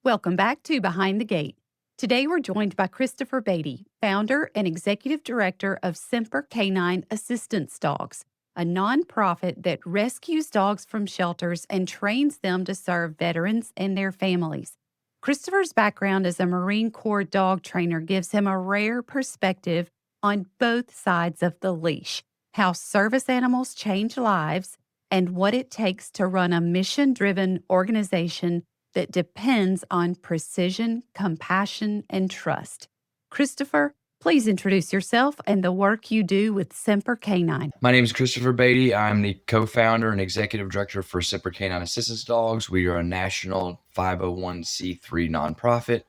Welcome back to Behind the Gate. Today we're joined by Christopher Baity, founder and executive director of Semper K9 Assistance Dogs, a nonprofit that rescues dogs from shelters and trains them to serve veterans and their families. Christopher's background as a Marine Corps dog trainer gives him a rare perspective on both sides of the leash, how service animals change lives, and what it takes to run a mission driven organization that depends on precision, compassion, and trust. Christopher, please introduce yourself and the work you do with Semper K9. My name is Christopher Baity. I'm the co-founder and executive director for Semper K9 Assistance Dogs. We are a national 501c3 nonprofit.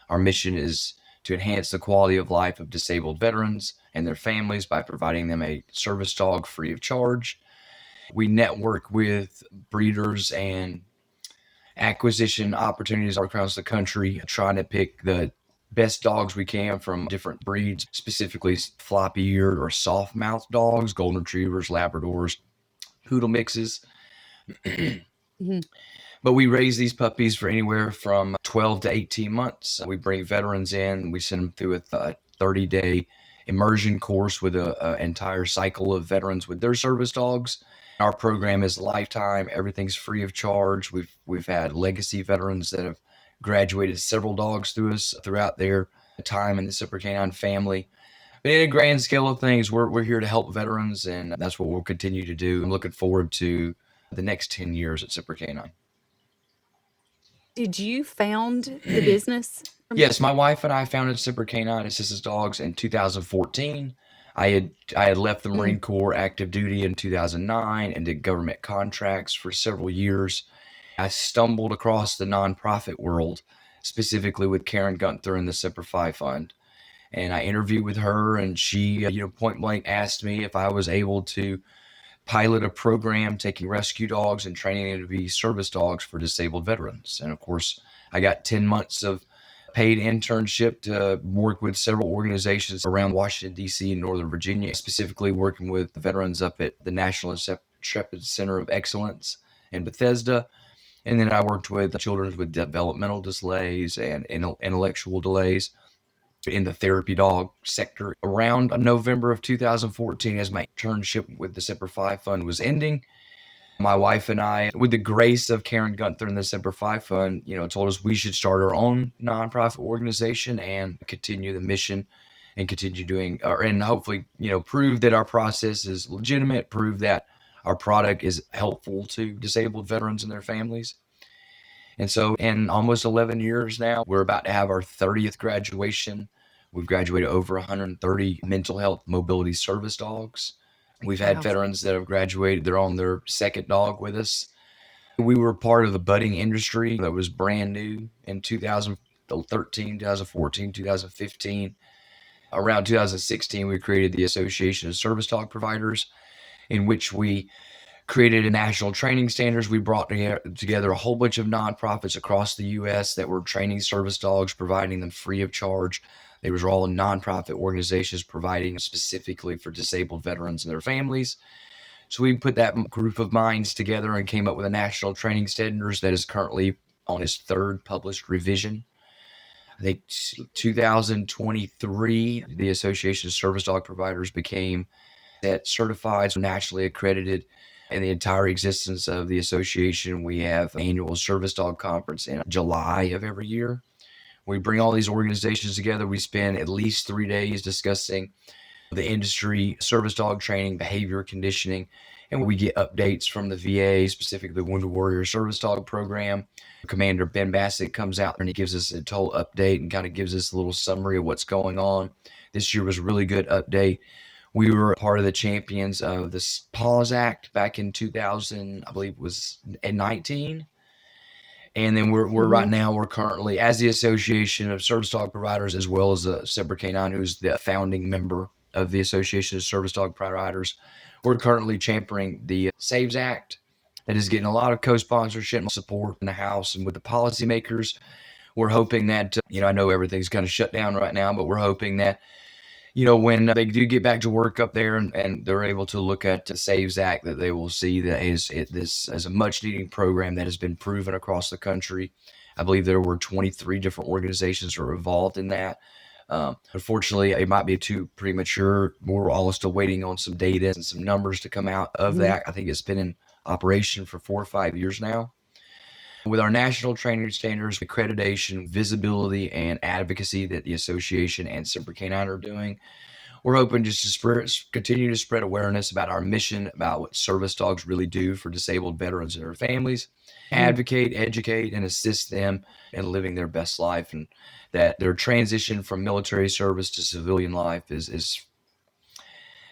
Our mission is to enhance the quality of life of disabled veterans and their families by providing them a service dog free of charge. We network with breeders and acquisition opportunities all across the country, trying to pick the best dogs we can from different breeds, specifically floppy-eared or soft-mouthed dogs, golden retrievers, Labradors, poodle mixes. Mhm. But we raise these puppies for anywhere from 12 to 18 months. We bring veterans in. We send them through a 30-day immersion course with an entire cycle of veterans with their service dogs. Our program is lifetime. Everything's free of charge. We've had legacy veterans that have graduated several dogs through us throughout their time in the Semper K9 family. But in a grand scale of things, we're here to help veterans, and that's what we'll continue to do. I'm looking forward to the next 10 years at Semper K9. Did you found the business? Yes, my wife and I founded Semper K9 Assistance Dogs in 2014. I had left the Marine Corps active duty in 2009 and did government contracts for several years. I stumbled across the nonprofit world, specifically with Karen Gunther and the Semper Fi Fund. And I interviewed with her, and she, point blank asked me if I was able to pilot a program taking rescue dogs and training them to be service dogs for disabled veterans. And of course, I got 10 months of paid internship to work with several organizations around Washington, D.C. and Northern Virginia, specifically working with veterans up at the National Intrepid Center of Excellence in Bethesda. And then I worked with children with developmental delays and intellectual delays in the therapy dog sector. Around November of 2014, as my internship with the Semper Fi Fund was ending, my wife and I, with the grace of Karen Gunther and the Semper Fi Fund, told us we should start our own nonprofit organization and continue the mission and continue doing, and hopefully, prove that our process is legitimate, prove that our product is helpful to disabled veterans and their families. And so in almost 11 years now, we're about to have our 30th graduation. We've graduated over 130 mental health mobility service dogs. We've had Wow. veterans that have graduated. They're on their second dog with us. We were part of the budding industry that was brand new in 2013, 2014, 2015. Around 2016, we created the Association of Service Dog Providers, in which we created a national training standards. We brought together a whole bunch of nonprofits across the U.S. that were training service dogs, providing them free of charge. They were all nonprofit organizations providing specifically for disabled veterans and their families. So we put that group of minds together and came up with a national training standards that is currently on its third published revision. I think 2023, the Association of Service Dog Providers became certified, nationally accredited. In the entire existence of the association, we have an annual service dog conference in July of every year. We bring all these organizations together. We spend at least 3 days discussing the industry, service dog training, behavior conditioning, and we get updates from the VA, specifically the Wounded Warrior Service Dog Program. Commander Ben Bassett comes out and he gives us a total update and kind of gives us a little summary of what's going on. This year was a really good update. We were part of the champions of the Pause Act back in 2000, I believe it was in 19. And then we're right now, we're currently, as the Association of Service Dog Providers, as well as the Semper K9, who's the founding member of the Association of Service Dog Providers, we're currently championing the SAVES Act that is getting a lot of co-sponsorship and support in the House and with the policymakers. We're hoping that, I know everything's kind of shut down right now, but we're hoping that when they do get back to work up there and they're able to look at the SAVES Act, that they will see that this as a much needed program that has been proven across the country. I believe there were 23 different organizations that were involved in that. Unfortunately, it might be too premature. We're all still waiting on some data and some numbers to come out of Mhm. that. I think it's been in operation for 4 or 5 years now. With our national training standards, accreditation, visibility, and advocacy that the association and Semper K9 are doing, we're hoping just to continue to spread awareness about our mission, about what service dogs really do for disabled veterans and their families, Mhm. advocate, educate, and assist them in living their best life, and that their transition from military service to civilian life is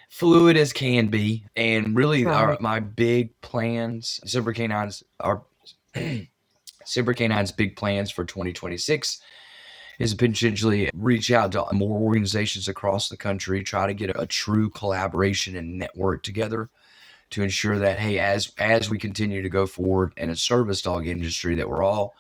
fluid as can be. And really, Right. my big plans, Semper K9's, our Semper K9's big plans for 2026 is potentially reach out to more organizations across the country, try to get a true collaboration and network together to ensure that, hey, as we continue to go forward in a service dog industry, that we're all,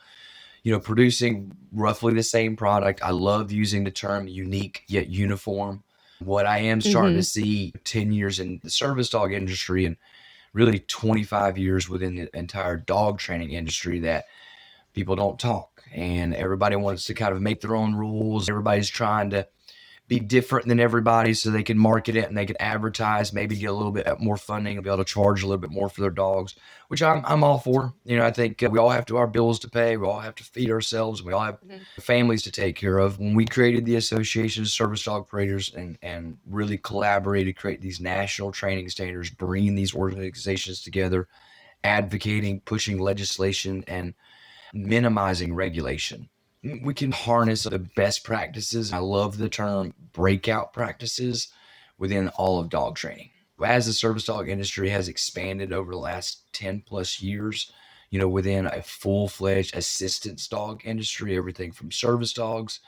producing roughly the same product. I love using the term unique yet uniform. What I am starting to Mhm. see 10 years in the service dog industry and really 25 years within the entire dog training industry, that people don't talk and everybody wants to kind of make their own rules. Everybody's trying to be different than everybody so they can market it and they can advertise, maybe get a little bit more funding and be able to charge a little bit more for their dogs, which I'm all for. I think we all have our bills to pay. We all have to feed ourselves. We all have Mhm. families to take care of. When we created the Association of Service Dog Operators and really collaborated to create these national training standards, bringing these organizations together, advocating, pushing legislation, and minimizing regulation. We can harness the best practices. I love the term breakout practices within all of dog training. As the service dog industry has expanded over the last 10 plus years, within a full fledged assistance dog industry, everything from service dogs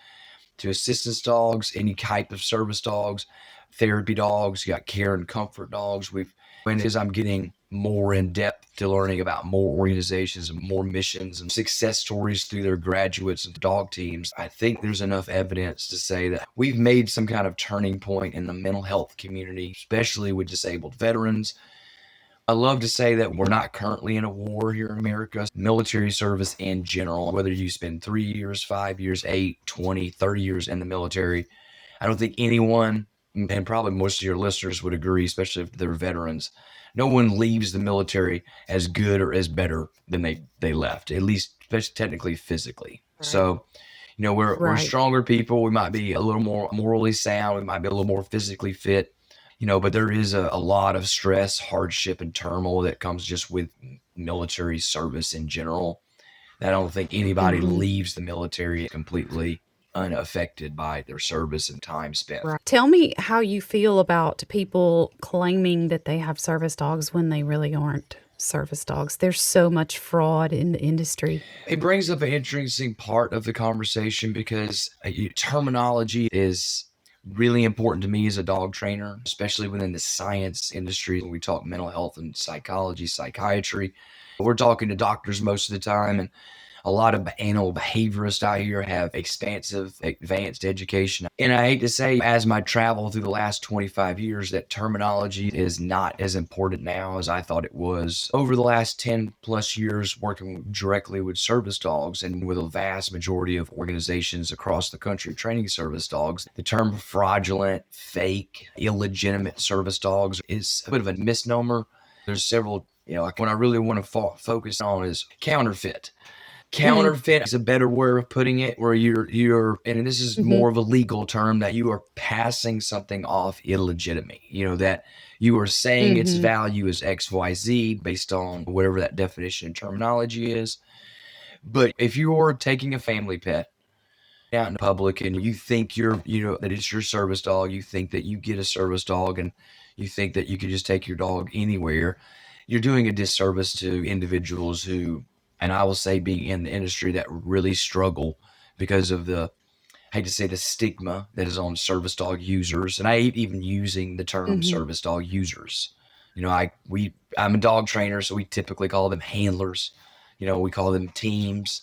to assistance dogs, any type of service dogs, therapy dogs, you got care and comfort dogs. And as I'm getting more in depth to learning about more organizations and more missions and success stories through their graduates and dog teams, I think there's enough evidence to say that we've made some kind of turning point in the mental health community, especially with disabled veterans. I love to say that we're not currently in a war here in America. Military service in general, whether you spend 3 years, 5 years, 8, 20, 30 years in the military, I don't think anyone, and probably most of your listeners would agree, especially if they're veterans, no one leaves the military as good or as better than they left, at least especially technically physically. Right. So, we're Right. stronger people. We might be a little more morally sound. We might be a little more physically fit, but there is a lot of stress, hardship, and turmoil that comes just with military service in general. I don't think anybody Mhm. leaves the military completely unaffected by their service and time spent. Right. Tell me how you feel about people claiming that they have service dogs when they really aren't service dogs. There's so much fraud in the industry. It brings up an interesting part of the conversation because terminology is really important to me as a dog trainer, especially within the science industry. When we talk mental health and psychology, psychiatry, we're talking to doctors most of the time, and a lot of animal behaviorists out here have expansive, advanced education. And I hate to say, as my travel through the last 25 years, that terminology is not as important now as I thought it was. Over the last 10 plus years, working directly with service dogs and with a vast majority of organizations across the country training service dogs, the term fraudulent, fake, illegitimate service dogs is a bit of a misnomer. There's several, like what I really want to focus on is counterfeit. Mhm. Counterfeit is a better word of putting it, where and this is Mhm. more of a legal term, that you are passing something off illegitimate. That you are saying its Mhm. value is XYZ based on whatever that definition and terminology is. But if you are taking a family pet out in public and you think that it's your service dog, you think that you get a service dog and you think that you could just take your dog anywhere, you're doing a disservice to individuals who, and I will say, being in the industry, that really struggle because of I hate to say, the stigma that is on service dog users. And I hate even using the term Mhm. service dog users. I'm a dog trainer, so we typically call them handlers. We call them teams.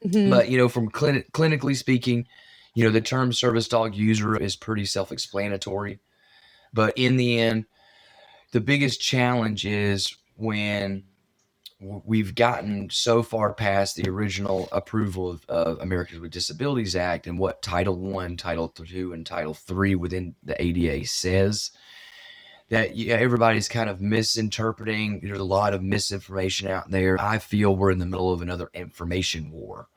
Mhm. But from clinically speaking, the term service dog user is pretty self-explanatory. But in the end, the biggest challenge is when we've gotten so far past the original approval of Americans with Disabilities Act and what Title I, Title II, and Title III within the ADA says, that everybody's kind of misinterpreting. There's a lot of misinformation out there. I feel we're in the middle of another information war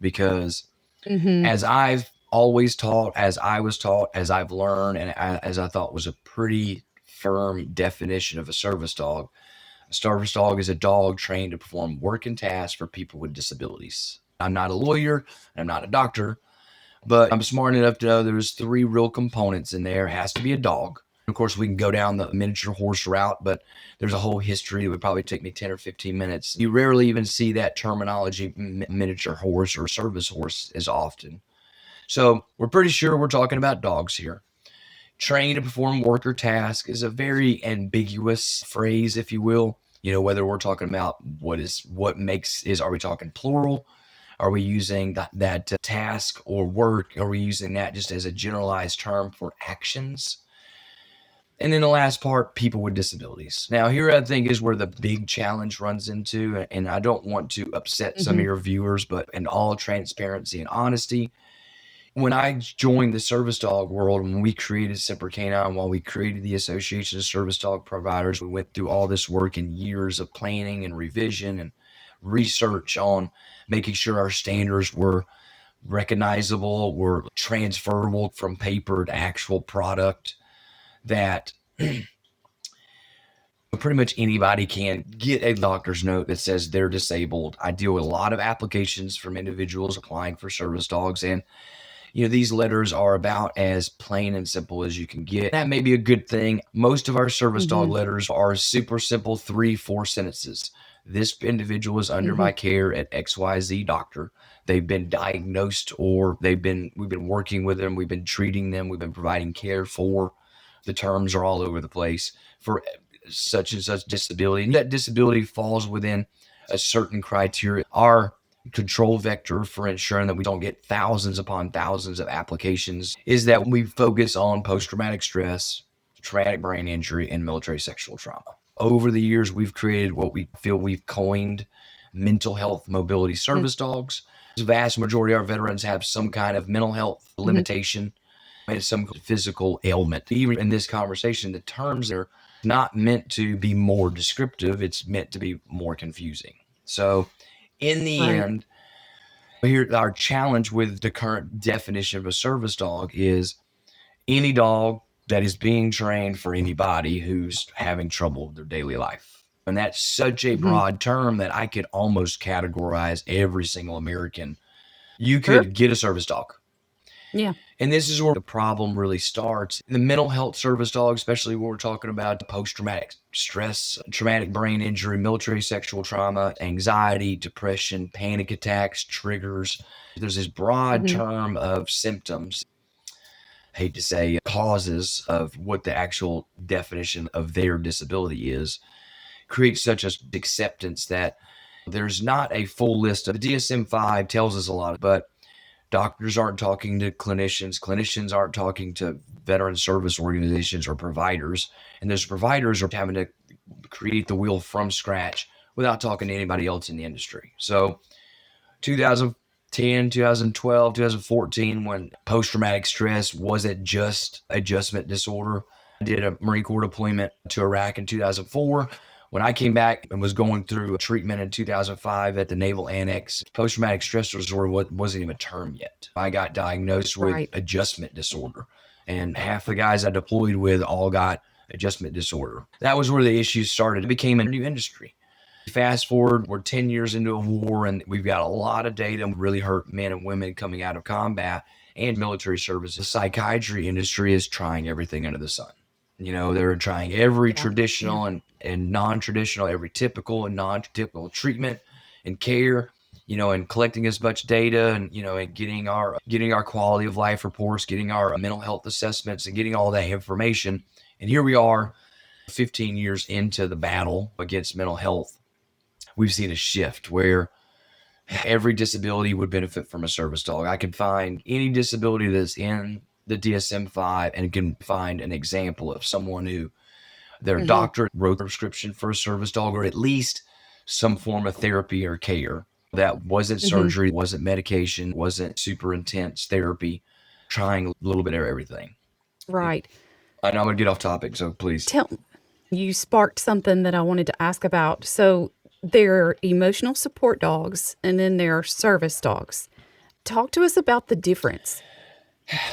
because Mhm. as I've always taught, as I was taught, as I've learned, and as I thought was a pretty firm definition of a service dog, a service dog is a dog trained to perform work and tasks for people with disabilities. I'm not a lawyer, I'm not a doctor, but I'm smart enough to know there's three real components in there. It has to be a dog. Of course, we can go down the miniature horse route, but there's a whole history that would probably take me 10 or 15 minutes. You rarely even see that terminology, miniature horse or service horse, as often. So we're pretty sure we're talking about dogs here. Trained to perform work or task is a very ambiguous phrase, if you will. Whether we're talking about are we talking plural? Are we using that task or work? Are we using that just as a generalized term for actions? And then the last part, people with disabilities. Now, here I think is where the big challenge runs into, and I don't want to upset some of Mhm. your viewers, but in all transparency and honesty, when I joined the service dog world, when we created Semper K9, while we created the Association of Service Dog Providers, we went through all this work and years of planning and revision and research on making sure our standards were recognizable, were transferable from paper to actual product, that pretty much anybody can get a doctor's note that says they're disabled. I deal with a lot of applications from individuals applying for service dogs, and these letters are about as plain and simple as you can get. That may be a good thing. Most of our service dog Mhm. letters are super simple, 3-4 sentences. This individual is under Mhm. my care at XYZ doctor. They've been diagnosed, or we've been working with them, we've been treating them, we've been providing care for. The terms are all over the place for such and such disability. And that disability falls within a certain criteria. Our control vector for ensuring that we don't get thousands upon thousands of applications is that we focus on post-traumatic stress, traumatic brain injury, and military sexual trauma. Over the years, we've created what we feel we've coined mental health mobility Mhm. service dogs. The vast majority of our veterans have some kind of mental health Mhm. limitation and some physical ailment. Even in this conversation, the terms are not meant to be more descriptive, it's meant to be more confusing. So, in the Right. end, here our challenge with the current definition of a service dog is any dog that is being trained for anybody who's having trouble with their daily life. And that's such a Mhm. broad term that I could almost categorize every single American. You Sure. could get a service dog. Yeah. And this is where the problem really starts. The mental health service dog, especially when we're talking about post traumatic stress, traumatic brain injury, military sexual trauma, anxiety, depression, panic attacks, triggers. There's this broad Mhm. term of symptoms, hate to say causes of what the actual definition of their disability is, creates such a acceptance that there's not a full list of the DSM-5 tells us a lot, but doctors aren't talking to clinicians. Clinicians aren't talking to veteran service organizations or providers. And those providers are having to create the wheel from scratch without talking to anybody else in the industry. So 2010, 2012, 2014, when post traumatic stress wasn't just adjustment disorder. I did a Marine Corps deployment to Iraq in 2004. When I came back and was going through treatment in 2005 at the Naval Annex, post traumatic stress disorder wasn't even a term yet. I got diagnosed with Right. adjustment disorder, and half the guys I deployed with all got adjustment disorder. That was where the issues started. It became a new industry. Fast forward, we're 10 years into a war, and we've got a lot of data really hurt men and women coming out of combat and military service. The psychiatry industry is trying everything under the sun. They're trying every Yeah. Yeah. traditional and non-traditional, every typical and non-typical treatment and care, and collecting as much data and, and getting our quality of life reports, getting our mental health assessments and getting all that information. And here we are 15 years into the battle against mental health. We've seen a shift where every disability would benefit from a service dog. I can find any disability that's in the DSM-5 and can find an example of someone who their Mhm. doctor wrote a prescription for a service dog, or at least some form of therapy or care. That wasn't Mhm. surgery, wasn't medication, wasn't super intense therapy, trying a little bit of everything. Right. I know I'm going to get off topic, so please. Tell You sparked something that I wanted to ask about. So there are emotional support dogs and then there are service dogs. Talk to us about the difference.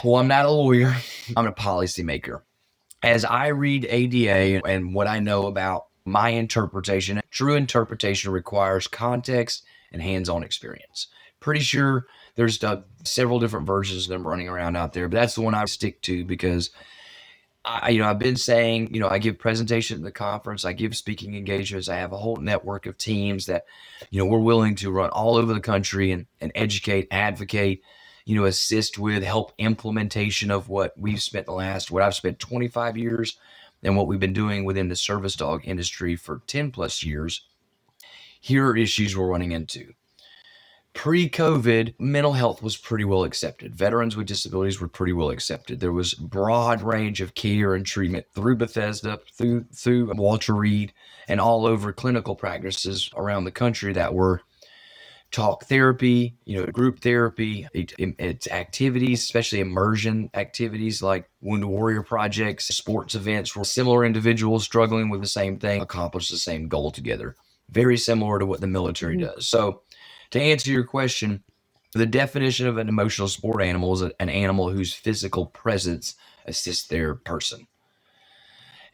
Well, I'm not a lawyer, I'm a policymaker. As I read ADA and what I know about my interpretation, true interpretation requires context and hands on experience. Pretty sure there's several different versions of them running around out there, but that's the one I stick to because I've been saying, I give presentations at the conference, I give speaking engagements, I have a whole network of teams that, we're willing to run all over the country and educate, advocate, assist with help implementation of what I've spent 25 years and what we've been doing within the service dog industry for 10 plus years. Here are issues we're running into. Pre-COVID, mental health was pretty well accepted. Veterans with disabilities were pretty well accepted. There was broad range of care and treatment through Bethesda, through Walter Reed, and all over clinical practices around the country that were talk therapy, group therapy, it's activities, especially immersion activities like Wounded Warrior projects, sports events where similar individuals struggling with the same thing accomplish the same goal together. Very similar to what the military Mhm. does. So, to answer your question, the definition of an emotional support animal is an animal whose physical presence assists their person.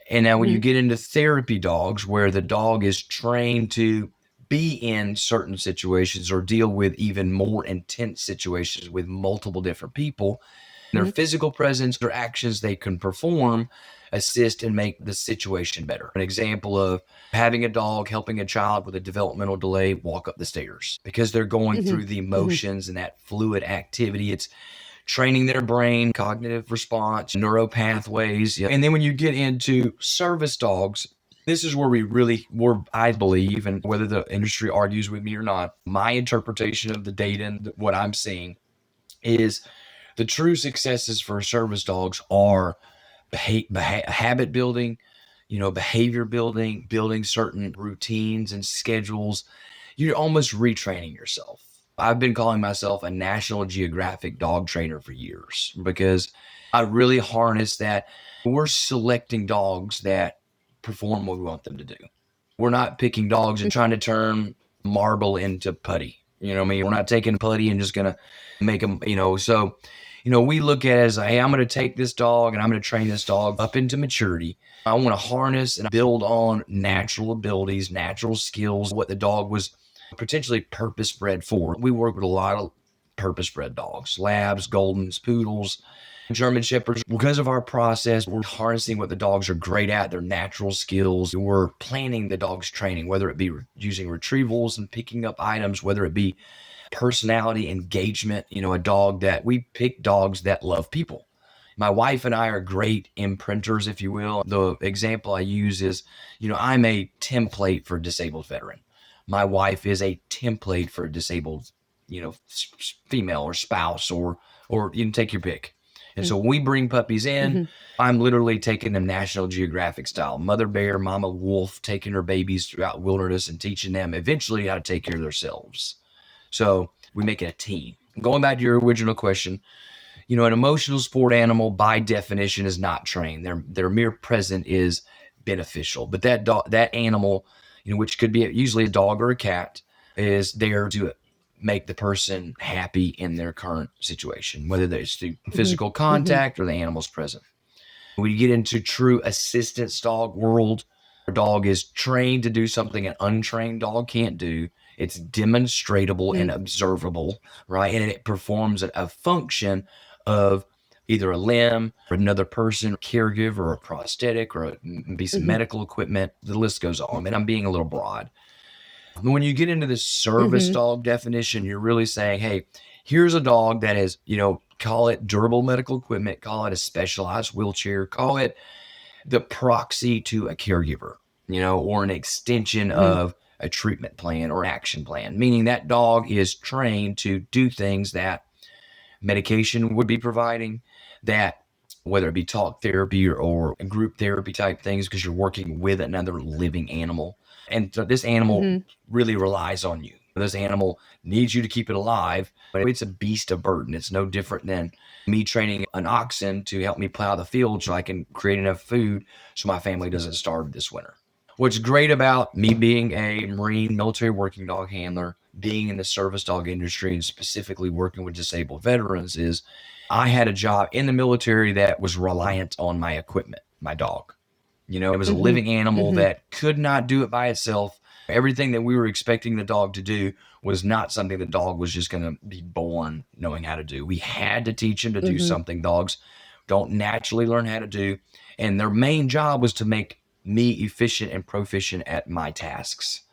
And now, when you Mhm. get into therapy dogs, where the dog is trained to be in certain situations or deal with even more intense situations with multiple different people, their Mhm. physical presence or actions they can perform assist and make the situation better. An example of having a dog helping a child with a developmental delay walk up the stairs because they're going Mhm. through the Mhm. emotions and that fluid activity. It's training their brain, cognitive response, neuro pathways. And then when you get into service dogs, this is where I believe, and whether the industry argues with me or not, my interpretation of the data and what I'm seeing is the true successes for service dogs are habit building, behavior building, building certain routines and schedules. You're almost retraining yourself. I've been calling myself a National Geographic dog trainer for years because I really harness that. We're selecting dogs that perform what we want them to do. We're not picking dogs and trying to turn marble into putty. You know what I mean? We're not taking putty and just going to make them, so, we look at it as, hey, I'm going to take this dog and I'm going to train this dog up into maturity. I want to harness and build on natural abilities, natural skills, what the dog was potentially purpose bred for. We work with a lot of purpose bred dogs, labs, goldens, poodles, German Shepherds. Because of our process, we're harnessing what the dogs are great at, their natural skills. We're planning the dog's training, whether it be using retrievals and picking up items, whether it be personality engagement, a dog that we pick dogs that love people. My wife and I are great imprinters, if you will. The example I use is, I'm a template for a disabled veteran. My wife is a template for a disabled, female or spouse or you can take your pick. And so when we bring puppies in, Mhm. I'm literally taking them National Geographic style, mother bear, mama wolf, taking her babies throughout wilderness and teaching them eventually how to take care of themselves. So we make it a team. Going back to your original question, an emotional support animal by definition is not trained. Their mere presence is beneficial. But that animal, which could be usually a dog or a cat, is there to make the person happy in their current situation, whether it's through Mhm. physical Mhm. contact or the animal's present. When you get into true assistance dog world, a dog is trained to do something an untrained dog can't do. It's demonstratable and Mhm. observable, right? And it performs a function of either a limb or another person, caregiver, or a prosthetic, or be some Mhm. medical equipment. The list goes on. And I'm being a little broad. When you get into the service Mhm. dog definition, you're really saying, hey, here's a dog that is, call it durable medical equipment, call it a specialized wheelchair, call it the proxy to a caregiver, or an extension Mhm. of a treatment plan or action plan, meaning that dog is trained to do things that medication would be providing, that whether it be talk therapy or group therapy type things, because you're working with another living animal. And so this animal Mhm. really relies on you. This animal needs you to keep it alive, but it's a beast of burden. It's no different than me training an oxen to help me plow the field so I can create enough food so my family doesn't starve this winter. What's great about me being a Marine military working dog handler, being in the service dog industry, and specifically working with disabled veterans is I had a job in the military that was reliant on my equipment, my dog. It was a Mhm. living animal Mhm. that could not do it by itself. Everything that we were expecting the dog to do was not something the dog was just going to be born knowing how to do. We had to teach him to do Mhm. something dogs don't naturally learn how to do. And their main job was to make me efficient and proficient at my tasks.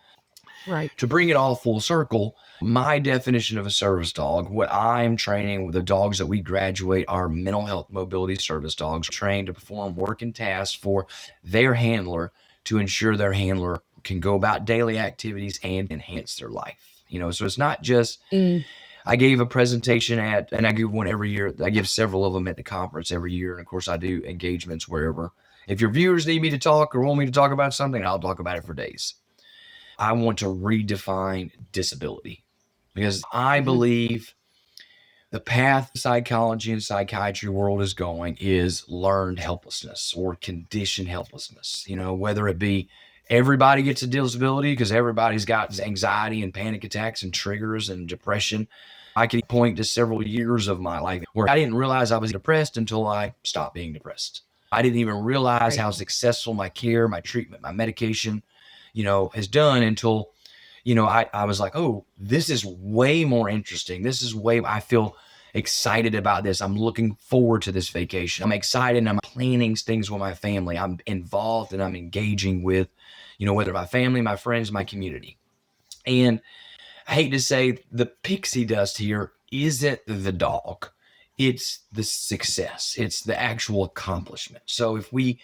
Right. To bring it all full circle, my definition of a service dog, what I'm training with the dogs that we graduate are mental health mobility service dogs, trained to perform work and tasks for their handler to ensure their handler can go about daily activities and enhance their life. So it's not just, Mm. I gave a presentation and I give one every year. I give several of them at the conference every year. And of course, I do engagements wherever. If your viewers need me to talk or want me to talk about something, I'll talk about it for days. I want to redefine disability because I Mhm. believe the path psychology and psychiatry world is going is learned helplessness or conditioned helplessness. Whether it be everybody gets a disability because everybody's got anxiety and panic attacks and triggers and depression. I can point to several years of my life where I didn't realize I was depressed until I stopped being depressed. I didn't even realize Right. how successful my care, my treatment, my medication, has done until I was like, oh, this is way more interesting. This is way, I feel excited about this. I'm looking forward to this vacation. I'm excited and I'm planning things with my family. I'm involved and I'm engaging with, whether my family, my friends, my community. And I hate to say the pixie dust here isn't the dog. It's the success. It's the actual accomplishment. So if we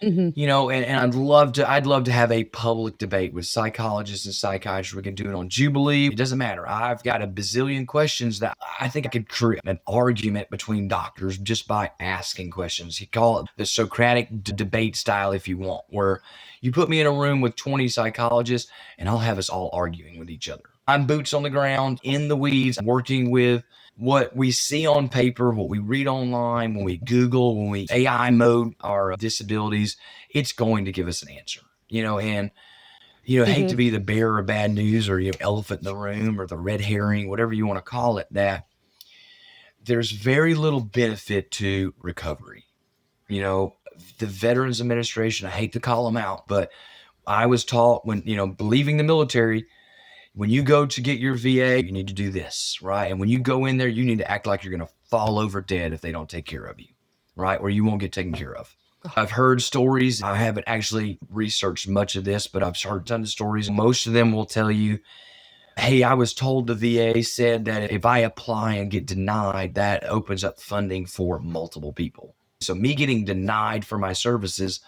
Mhm. and I'd love to have a public debate with psychologists and psychiatrists. We can do it on Jubilee. It doesn't matter. I've got a bazillion questions that I think I could create an argument between doctors just by asking questions. You call it the Socratic debate style if you want, where you put me in a room with 20 psychologists and I'll have us all arguing with each other. I'm boots on the ground, in the weeds, working with what we see on paper, what we read online, when we Google, when we AI mode our disabilities, it's going to give us an answer. And hate to Mhm. be the bearer of bad news or elephant in the room or the red herring, whatever you want to call it, that there's very little benefit to recovery. You know, the Veterans Administration, I hate to call them out, but I was taught when, leaving the military, when you go to get your VA, you need to do this, right? And when you go in there, you need to act like you're going to fall over dead if they don't take care of you, right? Or you won't get taken care of. I've heard stories. I haven't actually researched much of this, but I've heard tons of stories. Most of them will tell you, hey, I was told the VA said that if I apply and get denied, that opens up funding for multiple people. So me getting denied for my services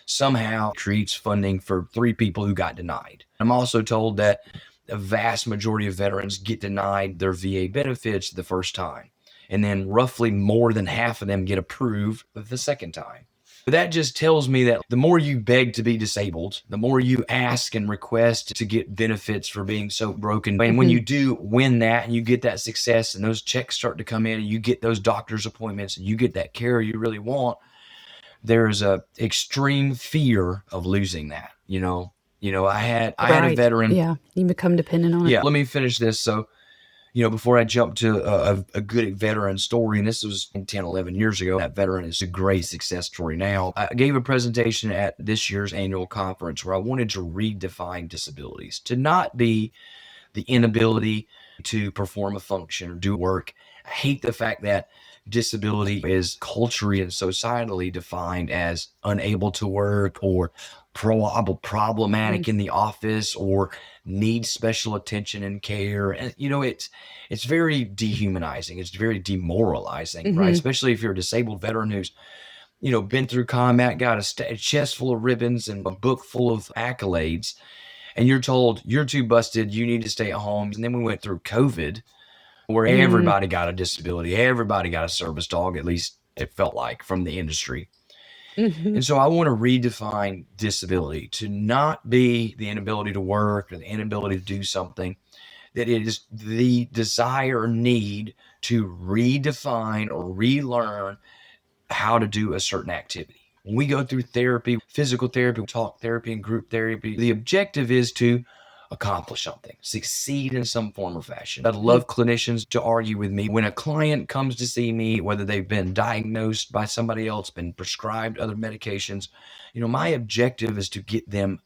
somehow creates funding for 3 people who got denied. I'm also told that a vast majority of veterans get denied their VA benefits the first time. And then roughly more than half of them get approved the second time. But that just tells me that the more you beg to be disabled, the more you ask and request to get benefits for being so broken. And when Mhm. you do win that and you get that success and those checks start to come in and you get those doctor's appointments and you get that care you really want, there's a extreme fear of losing that. I had a Right. veteran. Yeah. You become dependent on it. Yeah, let me finish this. So, before I jump to a good veteran story, and this was 10, 11 years ago, that veteran is a great success story now. I gave a presentation at this year's annual conference where I wanted to redefine disabilities to not be the inability to perform a function or do work. I hate the fact that disability is culturally and societally defined as unable to work or Mhm. problematic in the office or needs special attention and care. And it's very dehumanizing. It's very demoralizing, right? Mhm. Especially if you're a disabled veteran who's been through combat, got a chest full of ribbons and a book full of accolades, and you're told you're too busted, you need to stay at home. And then we went through COVID where Mm. everybody got a disability, everybody got a service dog, at least it felt like, from the industry. Mhm. And so I want to redefine disability to not be the inability to work or the inability to do something, that it is the desire or need to redefine or relearn how to do a certain activity. When we go through therapy, physical therapy, talk therapy, and group therapy, the objective is to accomplish something, succeed in some form or fashion. I'd Mm. love clinicians to argue with me when a client comes to see me, whether they've been diagnosed by somebody else, been prescribed other medications. My objective is to get them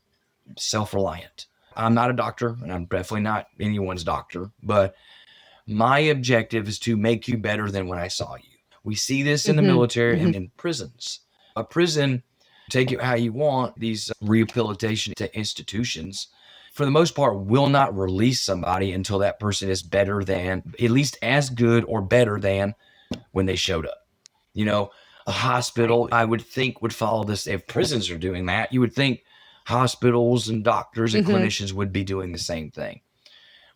self-reliant. I'm not a doctor, and I'm definitely not anyone's doctor, but my objective is to make you better than when I saw you. We see this in the Mhm. military and Mhm. in prisons. A prison, take it how you want, these rehabilitation institutions, for the most part, will not release somebody until that person is better than, at least as good or better than when they showed up. You know, a Right. hospital, I would think, would follow this. If prisons are doing that, you would think hospitals and doctors and Mhm. clinicians would be doing the same thing.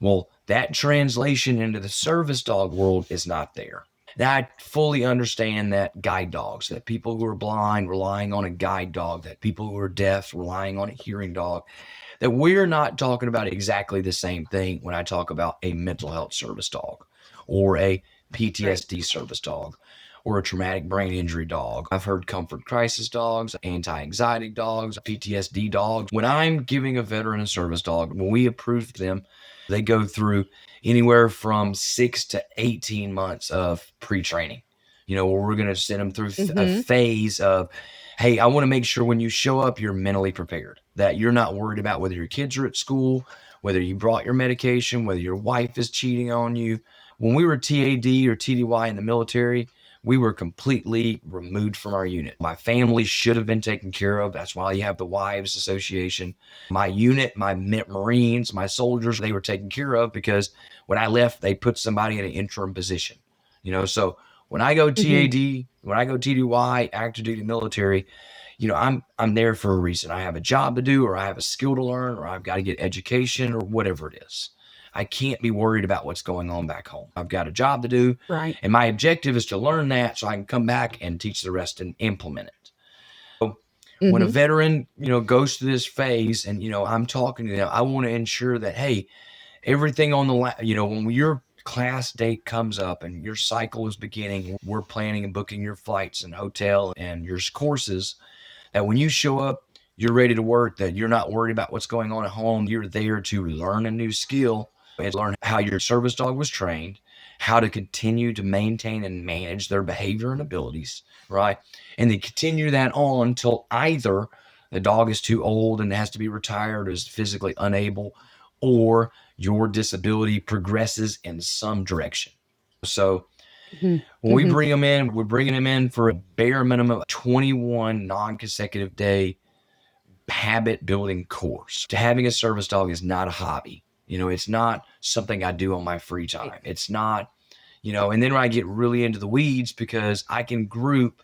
Well, that translation into the service dog world is not there. Now, I fully understand that guide dogs, that people who are blind relying on a guide dog, that people who are deaf relying on a hearing dog, that we're not talking about exactly the same thing when I talk about a mental health service dog or a Right. PTSD service dog or a traumatic brain injury dog. I've heard comfort crisis dogs, anti anxiety dogs, PTSD dogs. When I'm giving a veteran a service dog, when we approve them, they go through anywhere from 6 to 18 months of pre training. Where we're going to send them through a Mhm. phase of, hey, I want to make sure when you show up, you're mentally prepared, that you're not worried about whether your kids are at school, whether you brought your medication, whether your wife is cheating on you. When we were TAD or TDY in the military, we were completely removed from our unit. My family should have been taken care of. That's why you have the Wives Association. My unit, my Marines, my soldiers, they were taken care of because when I left, they put somebody in an interim position. So when I go Mhm. TAD, when I go TDY, active duty military, I'm there for a reason. I have a job to do, or I have a skill to learn, or I've got to get education, or whatever it is. I can't be worried about what's going on back home. I've got a job to do, Right. and my objective is to learn that so I can come back and teach the rest and implement it. So when a Mhm. veteran, goes through this phase, and I'm talking to them, I want to ensure that, hey, everything on when your class date comes up and your cycle is beginning, we're planning and booking your flights and hotel and your courses, that when you show up, you're ready to work, that you're not worried about what's going on at home. You're there to learn a new skill and learn how your service dog was trained, how to continue to maintain and manage their behavior and abilities, right? And then continue that on until either the dog is too old and has to be retired, or is physically unable, or your disability progresses in some direction. So Mhm. when we Mhm. bring them in, we're bringing them in for a bare minimum of 21 non-consecutive day habit building course. Having a service dog is not a hobby. It's not something I do on my free Right. time. It's not, and then when I get really into the weeds, because I can group,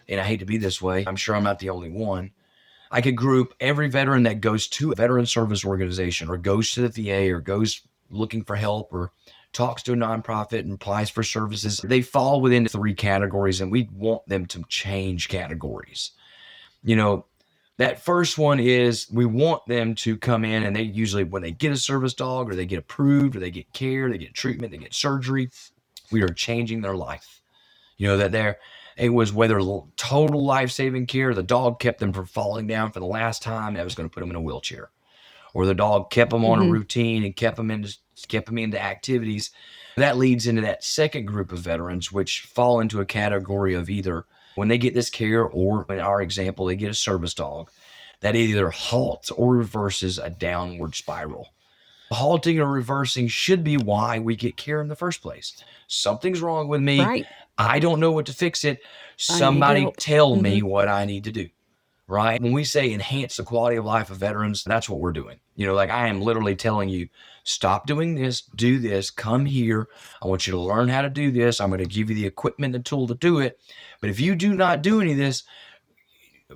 and I hate to be this way, I'm sure I'm not the only one. I could group every veteran that goes to a veteran service organization or goes to the VA or goes looking for help or talks to a nonprofit and applies for services. They fall within 3 categories, and we want them to change categories. You know, that first one is we want them to come in, and they usually, when they get a service dog or they get approved or they get care, they get treatment, they get surgery, we are changing their life. That it was whether total life-saving care, the dog kept them from falling down for the last time, that was going to put them in a wheelchair, or the dog kept them on a Mhm. routine and kept them into activities. That leads into that second group of veterans, which fall into a category of either when they get this care, or in our example, they get a service dog, that either halts or reverses a downward spiral. Halting or reversing should be why we get care in the first place. Something's wrong with me. Right. I don't know what to fix it. I need Somebody help. tell me Mhm. what I need to do. Right? When we say enhance the quality of life of veterans, that's what we're doing. Like I am literally telling you, stop doing this, do this, come here. I want you to learn how to do this. I'm going to give you the equipment, the tool to do it. But if you do not do any of this,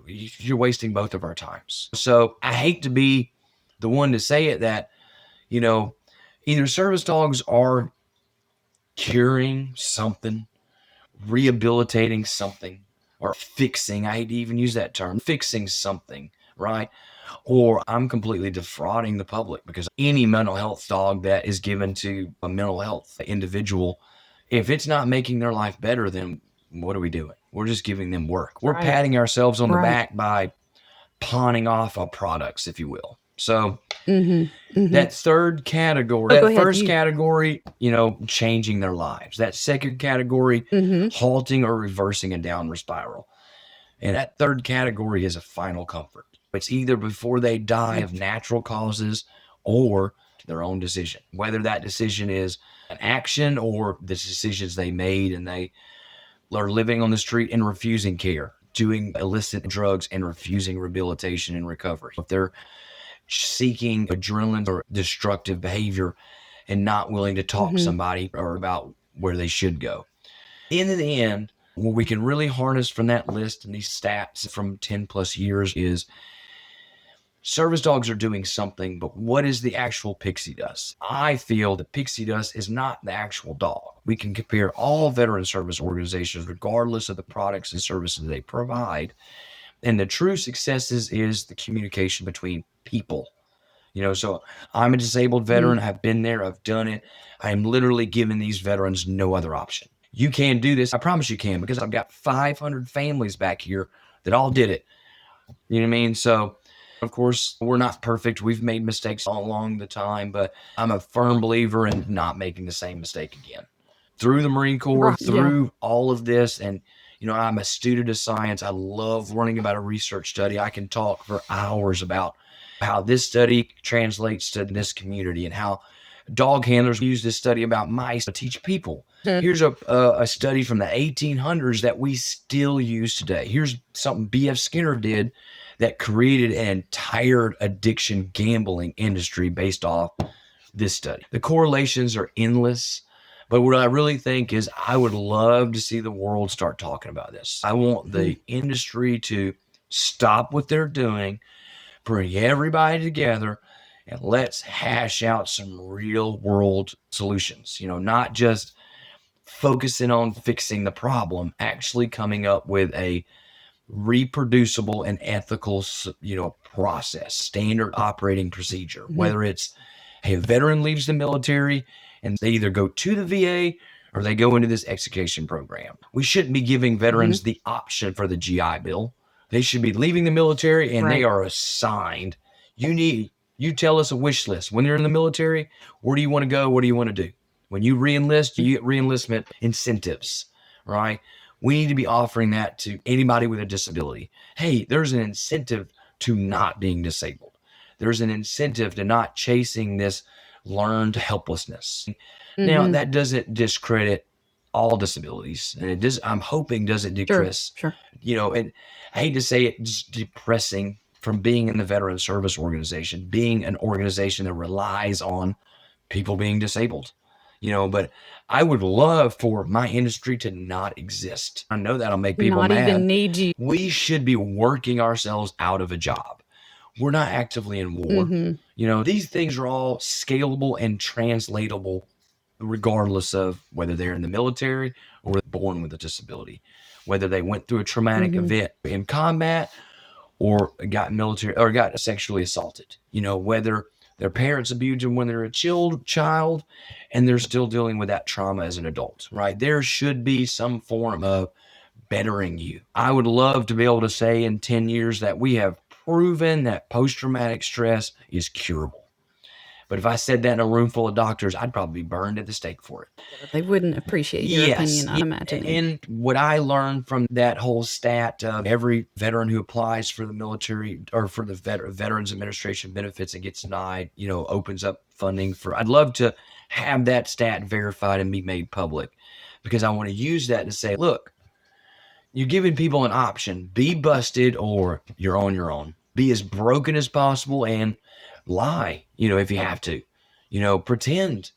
you're wasting both of our times. So I hate to be the one to say it, that, you know, either service dogs are curing something, rehabilitating something or fixing, I hate to even use that term, fixing something, right? Or I'm completely defrauding the public, because any mental health dog that is given to a mental health individual, if it's not making their life better, then what are we doing? We're just giving them work. We're Right. patting ourselves on the Right. back by pawning off our products, if you will. So Mm-hmm. that third category, Oh, go that ahead. first category, changing their lives. That second category, Mm-hmm. halting or reversing a downward spiral. And that third category is a final comfort. It's either before they die of natural causes or their own decision. Whether that decision is an action or the decisions they made and they are living on the street and refusing care, doing illicit drugs and refusing rehabilitation and recovery. If they're seeking adrenaline or destructive behavior and not willing to talk to Mm-hmm. somebody or about where they should go. In the end, what we can really harness from that list and these stats from 10 plus years is service dogs are doing something, but what is the actual pixie dust? I feel that pixie dust is not the actual dog. We can compare all veteran service organizations, regardless of the products and services they provide. And the true successes is the communication between people. So I'm a disabled veteran. I've been there. I've done it. I am literally giving these veterans no other option. You can do this. I promise you can, because I've got 500 families back here that all did it. You know what I mean? So, of course, we're not perfect. We've made mistakes all along the time, but I'm a firm believer in not making the same mistake again. Through the Marine Corps, Right. Yeah. through all of this, and I'm a student of science. I love learning about a research study. I can talk for hours about how this study translates to this community and how dog handlers use this study about mice to teach people. Here's a study from the 1800s that we still use today. Here's something B.F. Skinner did that created an entire addiction gambling industry based off this study. The correlations are endless. But what I really think is I would love to see the world start talking about this. I want the industry to stop what they're doing, bring everybody together, and let's hash out some real world solutions. Not just focusing on fixing the problem, actually coming up with a reproducible and ethical, process, standard operating procedure. Whether it's, hey, a veteran leaves the military and they either go to the VA or they go into this execution program. We shouldn't be giving veterans the option for the GI Bill. They should be leaving the military and they are assigned. You tell us a wish list. When you're in the military, where do you want to go? What do you want to do? When you reenlist, you get reenlistment incentives, right? We need to be offering that to anybody with a disability. Hey, there's an incentive to not being disabled. There's an incentive to not chasing this learned helplessness. Now, that doesn't discredit all disabilities, and it does. I'm hoping doesn't decrease. Sure. And I hate to say it, just depressing from being in the veteran service organization, being an organization that relies on people being disabled. But I would love for my industry to not exist. I know that'll make people Not mad. even need you. We should be working ourselves out of a job. We're not actively in war. These things are all scalable and translatable regardless of whether they're in the military or born with a disability, whether they went through a traumatic event in combat or got sexually assaulted, whether their parents abused them when they're a child and they're still dealing with that trauma as an adult, right? There should be some form of bettering you. I would love to be able to say in 10 years that we have proven that post-traumatic stress is curable. But if I said that in a room full of doctors, I'd probably be burned at the stake for it. They wouldn't appreciate your opinion, I'm imagining. And what I learned from that whole stat of every veteran who applies for the military or for the Veterans Administration benefits and gets denied, opens up funding for. I'd love to have that stat verified and be made public, because I want to use that to say, look, you're giving people an option: be busted or you're on your own. Be as broken as possible and lie, if you have to, pretend,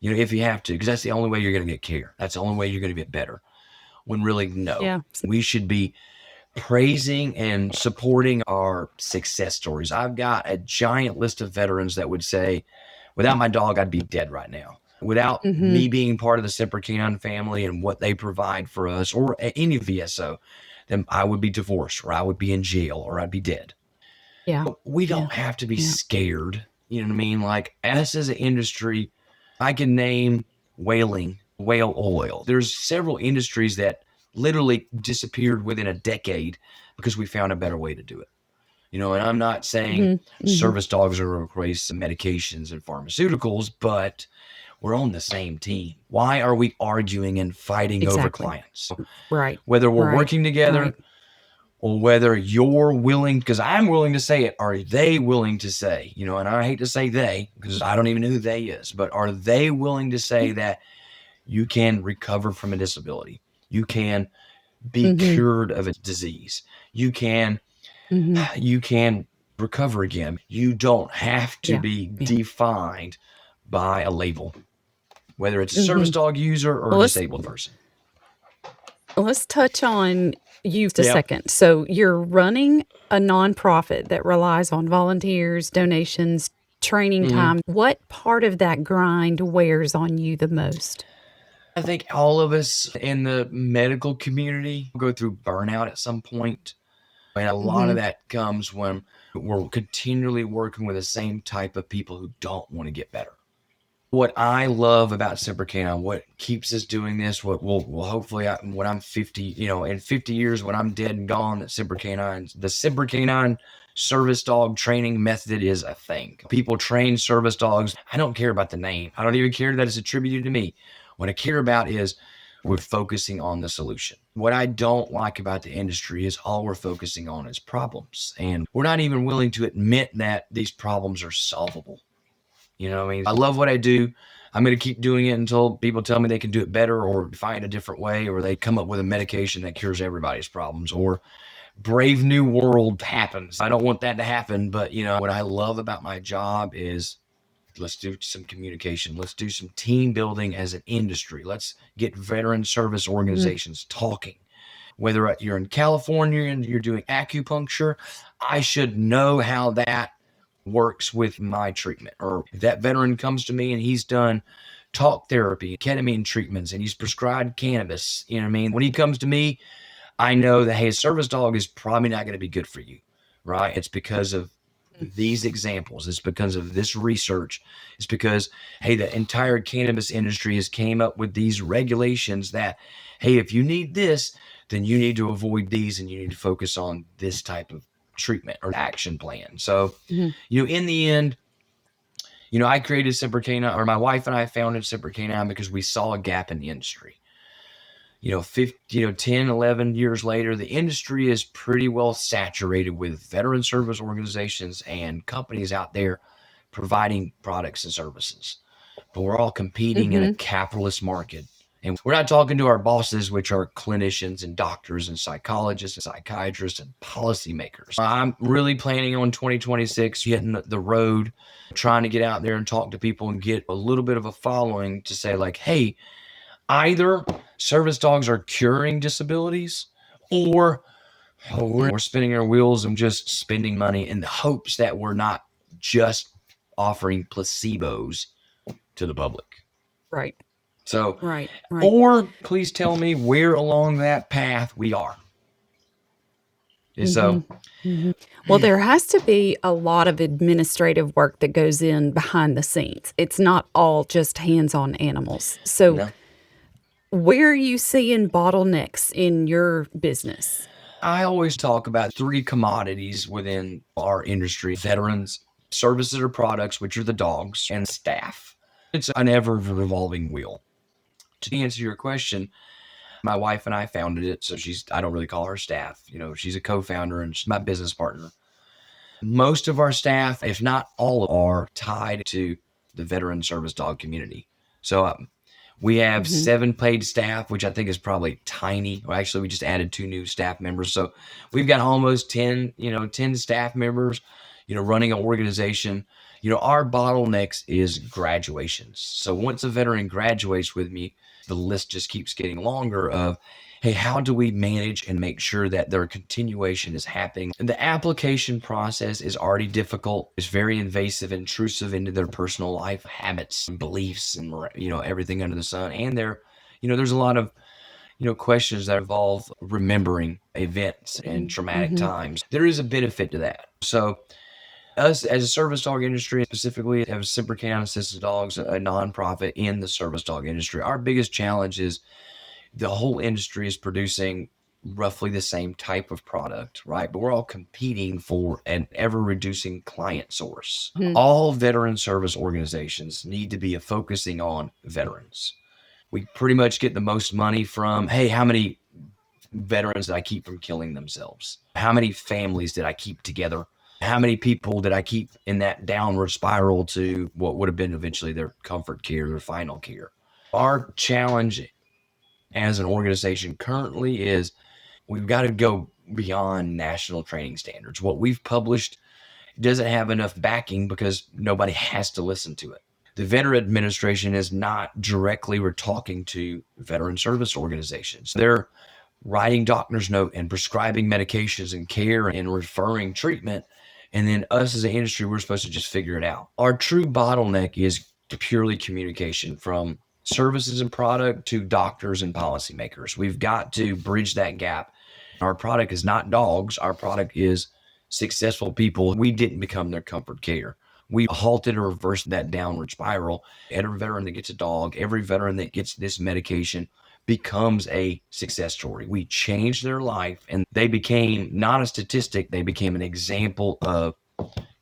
if you have to, because that's the only way you're going to get care. That's the only way you're going to get better. When really, no, we should be praising and supporting our success stories. I've got a giant list of veterans that would say, without my dog, I'd be dead right now. Without Mhm. me being part of the Semper K9 family and what they provide for us or any VSO, then I would be divorced or I would be in jail or I'd be dead. Yeah. We Yeah. don't have to be Yeah. scared. You know what I mean? Like us as an industry, I can name whaling, whale oil. There's several industries that literally disappeared within a decade because we found a better way to do it. And I'm not saying Mhm. Mhm. service dogs are going to replace some medications and pharmaceuticals, but we're on the same team. Why are we arguing and fighting over Exactly. clients? Right. Whether we're Right. working together Right. or whether you're willing, because I'm willing to say it, are they willing to say, and I hate to say they, because I don't even know who they is, but are they willing to say that you can recover from a disability? You can be Mhm. cured of a disease. You can Mhm. you can recover again. You don't have to Yeah. be Yeah. defined by a label, whether it's a service Mhm. dog user or Well, a let's disabled person. let's touch on you just a Yeah. second. So you're running a nonprofit that relies on volunteers, donations, training Mhm. time. What part of that grind wears on you the most? I think all of us in the medical community go through burnout at some point. And a lot of Mhm. that comes when we're continually working with the same type of people who don't want to get better. What I love about Semper K9, what keeps us doing this, what will hopefully, when I'm 50, in 50 years, when I'm dead and gone, that Semper K9, the Semper K9 service dog training method is a thing. People train service dogs. I don't care about the name. I don't even care that it's attributed to me. What I care about is we're focusing on the solution. What I don't like about the industry is all we're focusing on is problems. And we're not even willing to admit that these problems are solvable. I love what I do. I'm going to keep doing it until people tell me they can do it better or find a different way or they come up with a medication that cures everybody's problems or Brave New World happens. I don't want that to happen, but what I love about my job is let's do some communication. Let's do some team building as an industry. Let's get veteran service Mhm. organizations talking. Whether you're in California and you're doing acupuncture, I should know how that works with my treatment. Or if that veteran comes to me and he's done talk therapy, ketamine treatments, and he's prescribed cannabis, you know what I mean? When he comes to me, I know that, hey, a service dog is probably not going to be good for you, right? It's because of these examples. It's because of this research. It's because, hey, the entire cannabis industry has came up with these regulations that, hey, if you need this, then you need to avoid these and you need to focus on this type of treatment or action plan. So, Mhm. in the end, I created Semper K9, or my wife and I founded Semper K9 because we saw a gap in the industry. 10, 11 years later, the industry is pretty well saturated with veteran service organizations and companies out there providing products and services. But we're all competing in a Mhm. capitalist market. And we're not talking to our bosses, which are clinicians and doctors and psychologists and psychiatrists and policymakers. I'm really planning on 2026 hitting the road, trying to get out there and talk to people and get a little bit of a following to say, like, hey, either service dogs are curing disabilities or we're spinning our wheels and just spending money in the hopes that we're not just offering placebos to the public. Right. So, Right. Right. or please tell me where along that path we are. So, Mhm. Mhm. Well, there has to be a lot of administrative work that goes in behind the scenes. It's not all just hands-on animals. So, no, where are you seeing bottlenecks in your business? I always talk about three commodities within our industry: veterans, services or products, which are the dogs, and staff. It's an ever revolving wheel. To answer your question, my wife and I founded it, so I don't really call her staff. She's a co-founder and she's my business partner. Most of our staff, if not all, are tied to the veteran service dog community. So we have Mhm. 7 paid staff, which I think is probably tiny. Well, actually, we just added 2 new staff members. So we've got almost 10 staff members, running an organization. Our bottlenecks is graduations. So once a veteran graduates with me, the list just keeps getting longer of, hey, how do we manage and make sure that their continuation is happening? And the application process is already difficult. It's very invasive, intrusive into their personal life, habits, and beliefs, and everything under the sun. And there's a lot of questions that involve remembering events and traumatic times. There is a benefit to that. So us as a service dog industry, specifically as Semper K9 Assisted Dogs, a nonprofit in the service dog industry, our biggest challenge is the whole industry is producing roughly the same type of product, right? But we're all competing for an ever reducing client source. All veteran service organizations need to be focusing on veterans. We pretty much get the most money from, hey, how many veterans did I keep from killing themselves? How many families did I keep together? How many people did I keep in that downward spiral to what would have been eventually their comfort care, their final care? Our challenge as an organization currently is we've got to go beyond national training standards. What we've published doesn't have enough backing because nobody has to listen to it. The Veteran Administration is not directly talking to veteran service organizations. They're writing doctor's note and prescribing medications and care and referring treatment. And then us as an industry, we're supposed to just figure it out. Our true bottleneck is purely communication from services and product to doctors and policymakers. We've got to bridge that gap. Our product is not dogs. Our product is successful people. We didn't become their comfort care. We halted or reversed that downward spiral. Every veteran that gets a dog, every veteran that gets this medication becomes a success story. We changed their life and they became not a statistic, they became an example of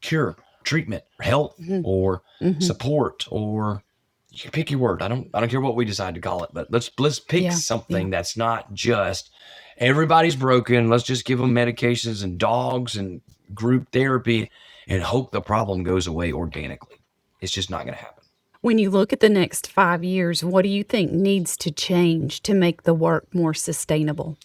cure, treatment, help, or support, or you can pick your word. I don't care what we decide to call it, but let's pick something that's not just everybody's broken. Let's just give them medications and dogs and group therapy and hope the problem goes away organically. It's just not going to happen. When you look at the next 5 years, what do you think needs to change to make the work more sustainable?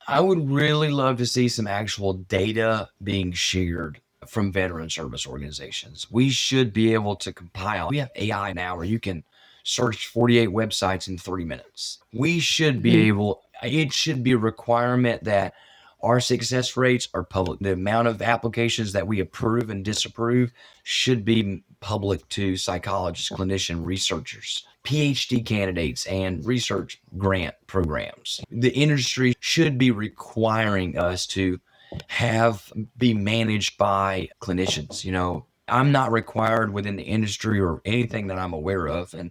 I would really love to see some actual data being shared from veteran service organizations. We should be able to compile. We have AI now where you can search 48 websites in 3 minutes. We should be able, it should be a requirement that our success rates are public. The amount of applications that we approve and disapprove should be public to psychologists, clinicians, researchers, PhD candidates, and research grant programs. The industry should be requiring us to be managed by clinicians. I'm not required within the industry or anything that I'm aware of, and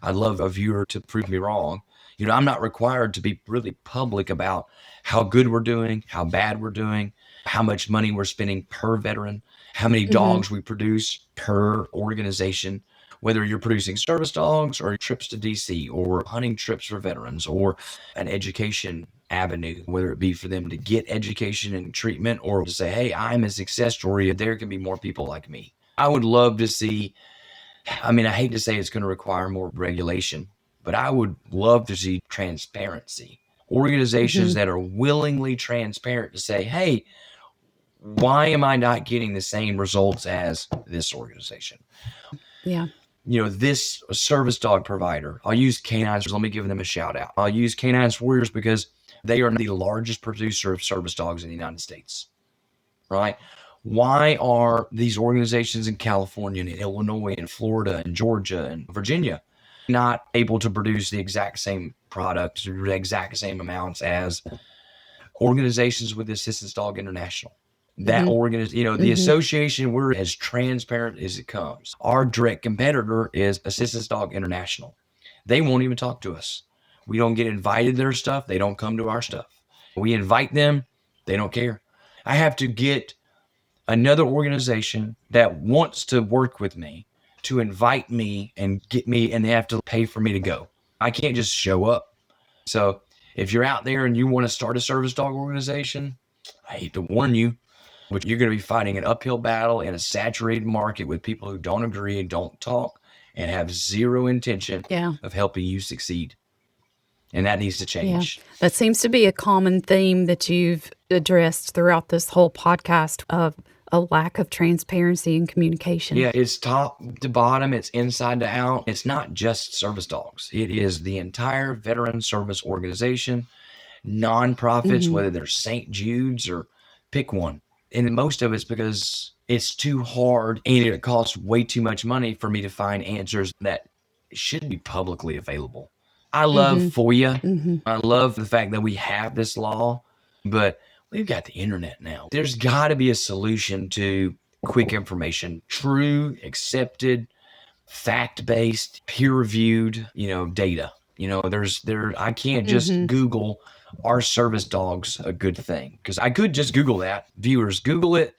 I'd love a viewer to prove me wrong. I'm not required to be really public about how good we're doing, how bad we're doing, how much money we're spending per veteran, how many dogs we produce per organization, whether you're producing service dogs or trips to DC or hunting trips for veterans or an education avenue, whether it be for them to get education and treatment or to say, hey, I'm a success story. There can be more people like me. I would love to see, I hate to say it's going to require more regulation, but I would love to see transparency. Organizations that are willingly transparent to say, hey, why am I not getting the same results as this organization? Yeah. This service dog provider, I'll use Canines. Let me give them a shout out. I'll use Canines Warriors because they are the largest producer of service dogs in the United States, right? Why are these organizations in California and Illinois and Florida and Georgia and Virginia not able to produce the exact same products or the exact same amounts as organizations with Assistance Dog International? That organization, the association, we're as transparent as it comes. Our direct competitor is Assistance Dog International. They won't even talk to us. We don't get invited to their stuff. They don't come to our stuff. We invite them. They don't care. I have to get another organization that wants to work with me to invite me and get me, and they have to pay for me to go. I can't just show up. So if you're out there and you want to start a service dog organization, I hate to warn you, but you're going to be fighting an uphill battle in a saturated market with people who don't agree and don't talk and have zero intention of helping you succeed. And that needs to change. Yeah. That seems to be a common theme that you've addressed throughout this whole podcast of a lack of transparency and communication. Yeah, it's top to bottom, it's inside to out. It's not just service dogs. It is the entire veteran service organization, nonprofits, whether they're St. Jude's or pick one. And most of it's because it's too hard and it costs way too much money for me to find answers that should be publicly available. I love FOIA. I love the fact that we have this law, but we've got the internet now. There's got to be a solution to quick information, true, accepted, fact-based, peer-reviewed, data. I can't just Google, are service dogs a good thing? Because I could just Google that. Viewers, Google it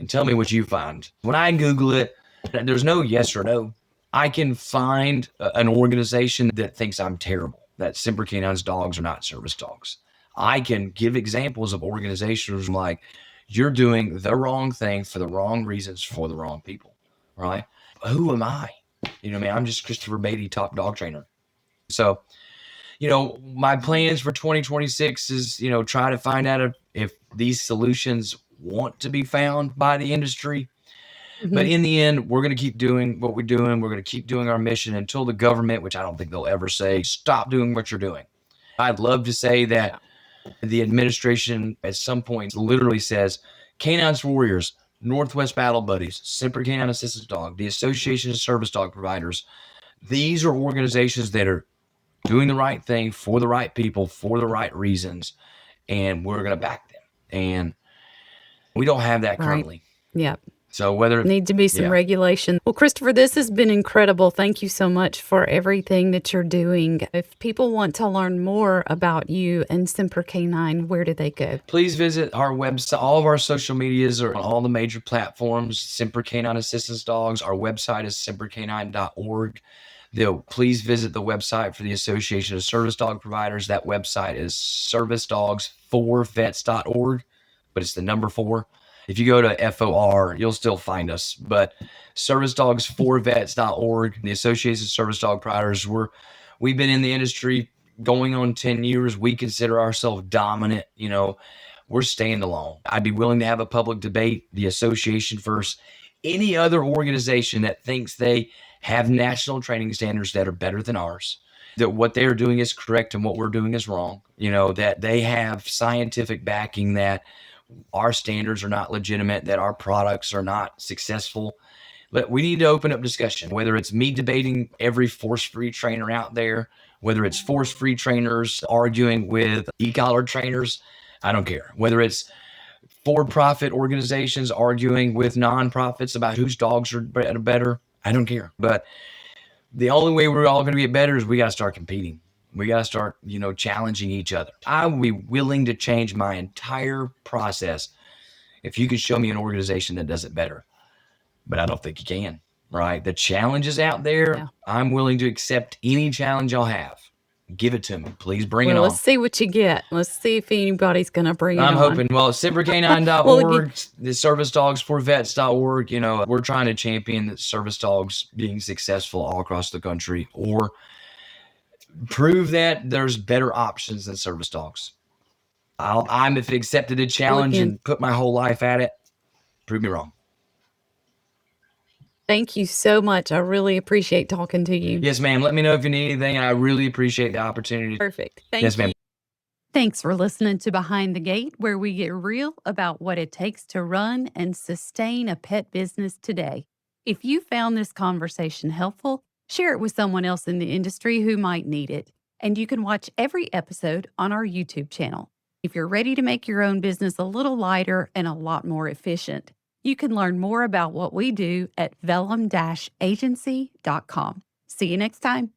and tell me what you find. When I Google it, there's no yes or no. I can find an organization that thinks I'm terrible, that Semper K9's dogs are not service dogs. I can give examples of organizations like, you're doing the wrong thing for the wrong reasons for the wrong people, right? Who am I? I'm just Christopher Baity, top dog trainer. So, my plans for 2026 is, try to find out if these solutions want to be found by the industry. But in the end, we're going to keep doing what we're doing. We're going to keep doing our mission until the government, which I don't think they'll ever say, stop doing what you're doing. I'd love to say that the administration at some point literally says, Canines for Warriors, Northwest Battle Buddies, Semper K9 Assistance Dog, the Association of Service Dog Providers. These are organizations that are doing the right thing for the right people, for the right reasons, and we're going to back them. And we don't have that currently. Yep. So whether need to be some regulation. Well, Christopher, this has been incredible. Thank you so much for everything that you're doing. If people want to learn more about you and Semper K9, where do they go? Please visit our website. All of our social medias are on all the major platforms. Semper K9 Assistance Dogs. Our website is semperk9.org. Please visit the website for the Association of Service Dog Providers. That website is servicedogs4vets.org, but it's the number 4. If you go to FOR, you'll still find us. But servicedogs4vets.org, the Association of Service Dog Providers, we've been in the industry going on 10 years. We consider ourselves dominant. We're staying alone. I'd be willing to have a public debate, the association versus any other organization that thinks they have national training standards that are better than ours, that what they're doing is correct and what we're doing is wrong, that they have scientific backing, that our standards are not legitimate, that our products are not successful. But we need to open up discussion, whether it's me debating every force-free trainer out there, whether it's force-free trainers arguing with e-collar trainers, I don't care. Whether it's for-profit organizations arguing with non-profits about whose dogs are better, I don't care. But the only way we're all going to get better is we got to start competing. We got to start, challenging each other. I would be willing to change my entire process if you could show me an organization that does it better. But I don't think you can, right? The challenge is out there. Yeah. I'm willing to accept any challenge y'all have. Give it to me. Please bring it on. Let's see what you get. Let's see if anybody's going to bring it on. I'm hoping. Well, semperk9.org, the servicedogs4vets.org, we're trying to champion the service dogs being successful all across the country, or prove that there's better options than service dogs. I'm if accepted a challenge and put my whole life at it, prove me wrong. Thank you so much. I really appreciate talking to you. Yes, ma'am. Let me know if you need anything. I really appreciate the opportunity. Perfect. Thank you. Yes, ma'am. Thanks for listening to Behind the Gate, where we get real about what it takes to run and sustain a pet business today. If you found this conversation helpful, share it with someone else in the industry who might need it. And you can watch every episode on our YouTube channel. If you're ready to make your own business a little lighter and a lot more efficient, you can learn more about what we do at vellum-agency.com. See you next time.